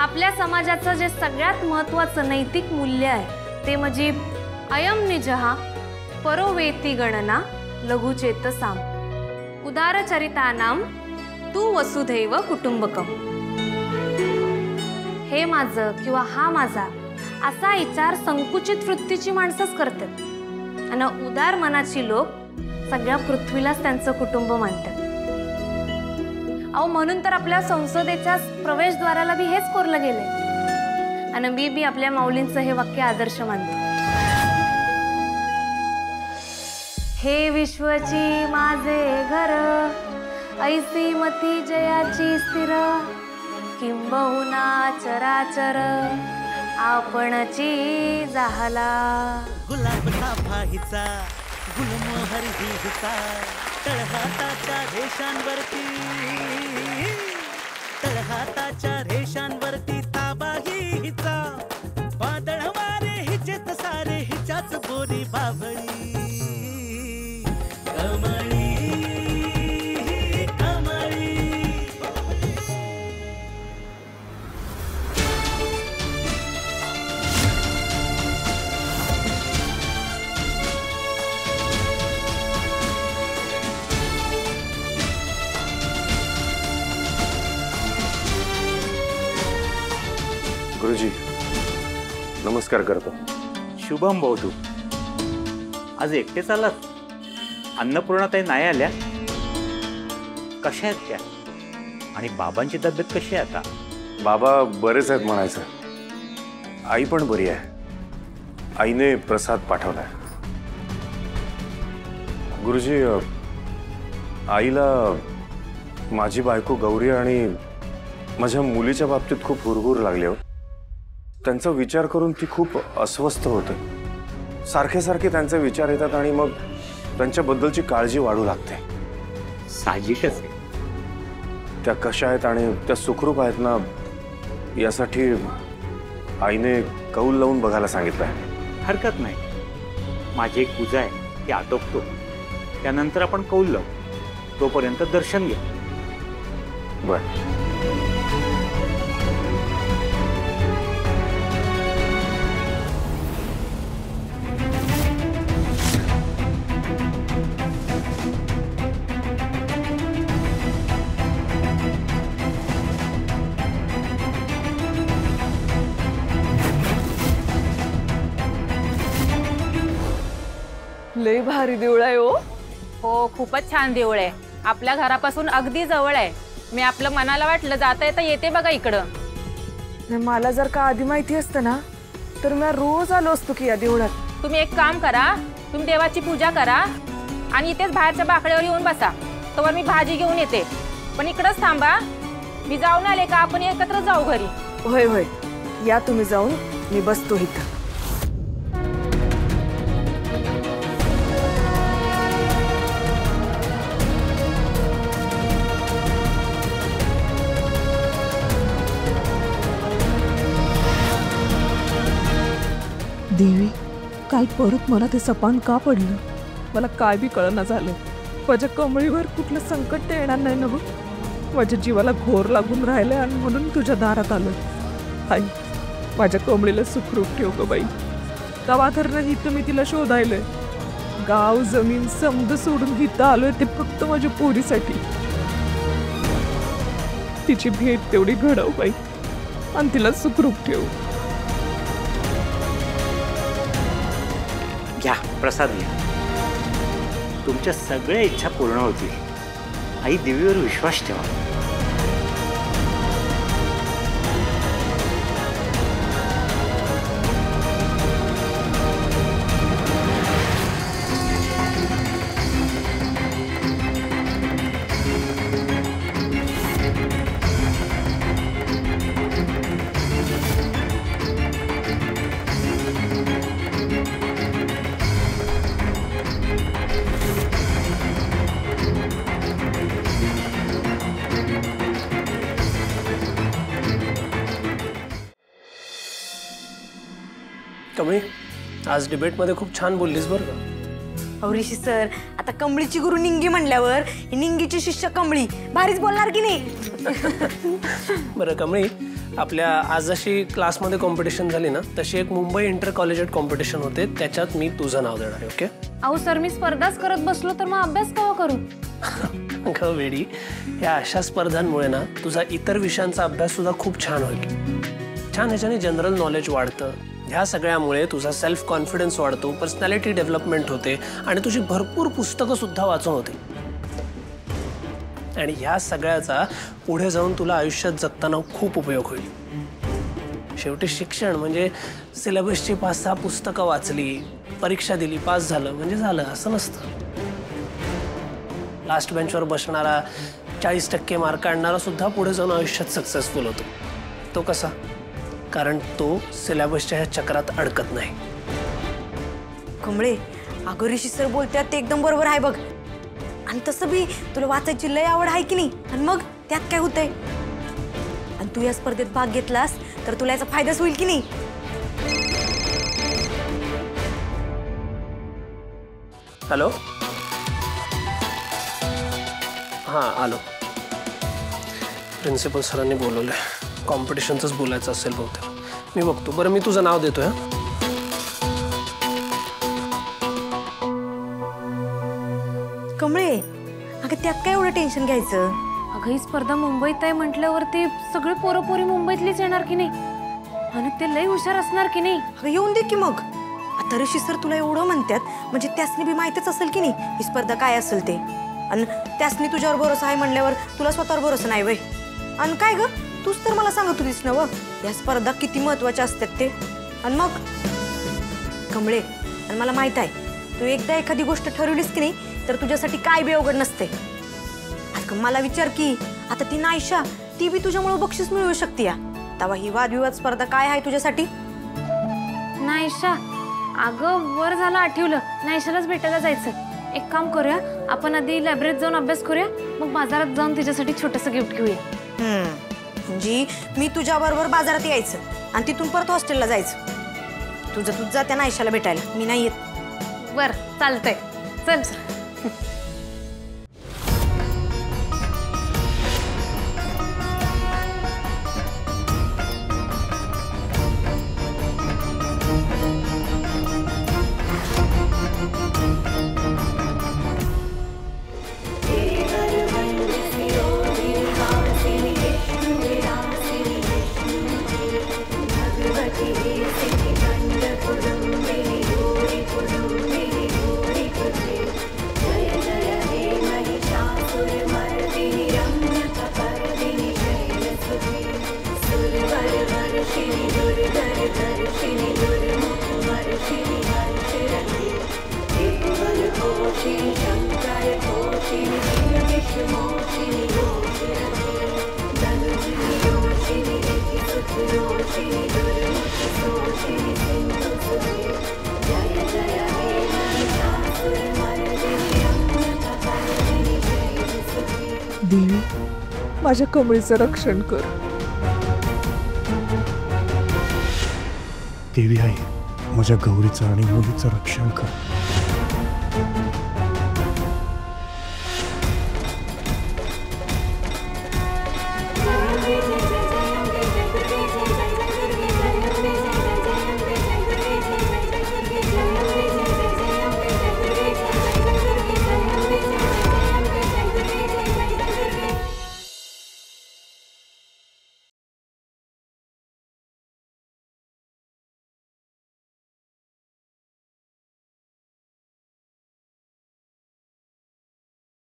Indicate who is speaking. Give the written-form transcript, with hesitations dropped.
Speaker 1: आपल्या समाजाचं जे सगळ्यात महत्त्वाचं नैतिक मूल्य आहे ते म्हणजे अयम निजहा परोवेती गणना लघुचेतसाम उदारचरितानाम तू वसुधैव कुटुंबकम। हे माझं किंवा हा माझा असा विचार संकुचित वृत्तीची माणसंच करतात आणि उदार मनाची लोक सगळ्या पृथ्वीलाच त्यांचं कुटुंब मानतात। अहो म्हणून तर आपल्या संसदेच्या प्रवेशद्वाराला बी हेच कोरलं गेलंय आणि मी बी आपल्या माऊलींचं हे वाक्य आदर्श मानतो। हे विश्वची माझे घर ऐसी मती जयाची स्थिर किंबहुना चराचर आपणची जाहला।
Speaker 2: गुलाब चाफाहीचा गुलमोहर ही हिचा तळहाताच्या रेषांवरती ताबा ही हिचा वादळ वारे हिचेत सारे हिच्याच बोरी बाभळी कमळी कमळी।
Speaker 3: गुरुजी नमस्कार करतो।
Speaker 4: शुभम भाऊ तू आज एकटे चालत? अन्नपूर्णाताई नाही आल्या? कशा आहेत त्या? आणि बाबांची तब्येत कशी आहे आता?
Speaker 3: बाबा बरेच आहेत म्हणायचं। आई पण बरी आहे। आईने प्रसाद पाठवलाय। गुरुजी आईला माझी बायको गौरी आणि माझ्या मुलीच्या बाबतीत खूप हुरहुर लागली हो। त्यांचा विचार करून ती खूप अस्वस्थ होते। सारखे सारखे त्यांचे विचार येतात आणि मग त्यांच्याबद्दलची काळजी वाढू लागते।
Speaker 4: साहजिकच आहे।
Speaker 3: त्या कशा आहेत आणि त्या सुखरूप आहेत ना यासाठी आईने कौल लावून बघायला सांगितलंय।
Speaker 4: हरकत नाही। माझी एक पूजा आहे ती आटोपतो त्यानंतर आपण कौल लावू। तोपर्यंत दर्शन घे।
Speaker 3: बर
Speaker 5: लय भारी देऊळ आहे हो।
Speaker 6: हो खूपच छान देऊळ आहे। आपल्या घरापासून अगदी जवळ आहे। मी आपलं मनाला वाटलं जाता येता येते बघा इकडं।
Speaker 5: मला जर का आधी माहिती असतं ना तर मी रोज आलो असतो की या देवळात।
Speaker 6: तुम्ही एक काम करा, तुम्ही देवाची पूजा करा आणि इथेच बाहेरच्या बाकड्यावर येऊन बसा। तोवर मी भाजी घेऊन येते। पण इकडंच थांबा, मी जाऊन आले का आपण एकत्र जाऊ घरी।
Speaker 5: होय होय या तुम्ही जाऊन, मी बसतो इथं।
Speaker 7: देवी काल परत मला ते सपान का पडलं?
Speaker 5: मला काय बी कळना झालं। माझ्या कमळीवर कुठलं संकट येणार नाही ना? माझ्या जीवाला घोर लागून राहिले आणि म्हणून तुझ्या दारात आलो। आई माझ्या कमळीला सुखरूप ठेव ग बाई। तवा तर नाही तुम्ही तिला शोधायलंय। गाव जमीन समद सोडून इथं आलोय ते फक्त माझ्या पोरीसाठी। तिची भेट तेवढी घडव बाई आणि तिला सुखरूप ठेव।
Speaker 4: घ्या प्रसाद घ्या। तुमच्या सगळ्या इच्छा पूर्ण होतील। आई देवीवर विश्वास ठेवा।
Speaker 8: कमळी आज डिबेटमध्ये खूप छान बोललीस बरं का।
Speaker 1: ऋषी सर आता कमळीची गुरु निंगी म्हणल्यावर ही निंगीची शिष्य कमळी भारीच बोलणार की नाही?
Speaker 8: बरं कमळी आपल्या आज जशी क्लासमध्ये कॉम्पिटिशन झाली ना तशी एक मुंबई इंटर कॉलेजिएट कॉम्पिटिशन होते, त्याच्यात मी तुझं नाव देणार आहे. ओके?
Speaker 1: अहो सर, मी स्पर्धाच करत बसलो तर मग अभ्यास केव्हा करू?
Speaker 8: अगं वेडी, या अशा स्पर्धांमुळे ना तुझा इतर विषयांचा अभ्यास सुद्धा खूप छान होईल. छान ह्याच्याने जनरल नॉलेज वाढतं. ह्या सगळ्यामुळे तुझा सेल्फ कॉन्फिडन्स वाढतो, पर्सनॅलिटी डेव्हलपमेंट होते आणि तुझी भरपूर पुस्तकं सुद्धा वाचून होते. आणि ह्या सगळ्याचा पुढे जाऊन तुला आयुष्यात जगताना खूप उपयोग होईल. शेवटी शिक्षण म्हणजे सिलेबसची 5-6 पुस्तकं वाचली, परीक्षा दिली, पास झालं म्हणजे झालं असं नसतं. लास्ट बेंचवर बसणारा 40% मार्क आणणारा सुद्धा पुढे जाऊन आयुष्यात सक्सेसफुल होतो. तो कसा? कारण तो सिलेबसच्या ह्या चक्रात अडकत नाही.
Speaker 9: कमळे, अगं ऋषी सर बोलतात ते एकदम बरोबर आहे बघ. आणि तसं बी तुला वाचायची लय आवड आहे की नाही, आणि मग त्यात काय होतंय? आणि तू या स्पर्धेत भाग घेतलास तर तुला याचा फायदाच होईल की नाही.
Speaker 8: हॅलो, हां आलो. प्रिन्सिपल सरांनी बोलवलंय, कॉम्पिटिशनचंच बोलायचं असेल बहुतेक. मी बघतो. बरं मी तुझं नाव देतोय.
Speaker 9: कमळे, अगं त्यात काय एवढं टेन्शन घ्यायचं?
Speaker 1: अगं ही स्पर्धा मुंबईत आहे म्हटल्यावरती सगळे पोरपोरी मुंबईतलीच येणार की नाही, आणि ते लई हुशार असणार की नाही.
Speaker 9: अगं येऊन दे की मग. आता ऋषी सर तुला एवढं म्हणतात म्हणजे त्यासनी बी माहितीच असेल की नाही ही स्पर्धा काय असेल ते. आणि त्यासनी तुझ्यावर भरोसा आहे म्हणल्यावर तुला स्वतःवर भरोसा नाही वय. आणि काय ग, तूच तर मला सांगत होतीस ना व या स्पर्धा किती महत्वाच्या असतात ते. आणि मग कमळे, आणि मला माहित आहे तू एकदा एखादी गोष्ट ठरवलीस की नाही तर तुझ्यासाठी काय बी अवघड नसते. अगं मला विचार की आता ती नायशा, ती बी तुझ्यामुळे बक्षीस मिळवू शकते या. तेव्हा ही वादविवाद स्पर्धा काय आहे तुझ्यासाठी?
Speaker 1: नायशा, अगं वर झालं आठवलं, नायशालाच भेटायला जायचं. एक काम करूया, आपण आधी लायब्ररीत जाऊन अभ्यास करूया, मग बाजारात जाऊन तिच्यासाठी छोटंसं गिफ्ट घेऊया.
Speaker 9: म्हणजे मी तुझ्या बरोबर बाजारात यायचं आणि तिथून परत हॉस्टेलला जायचं. तुझं जा त्या नायशाला भेटायला, मी नाही येत.
Speaker 1: बरं चालतंय, चल.
Speaker 7: देवी, माझ्या कमळीचं रक्षण कर.
Speaker 10: देवी आई, माझ्या गौरीचं आणि मुलीचं रक्षण कर.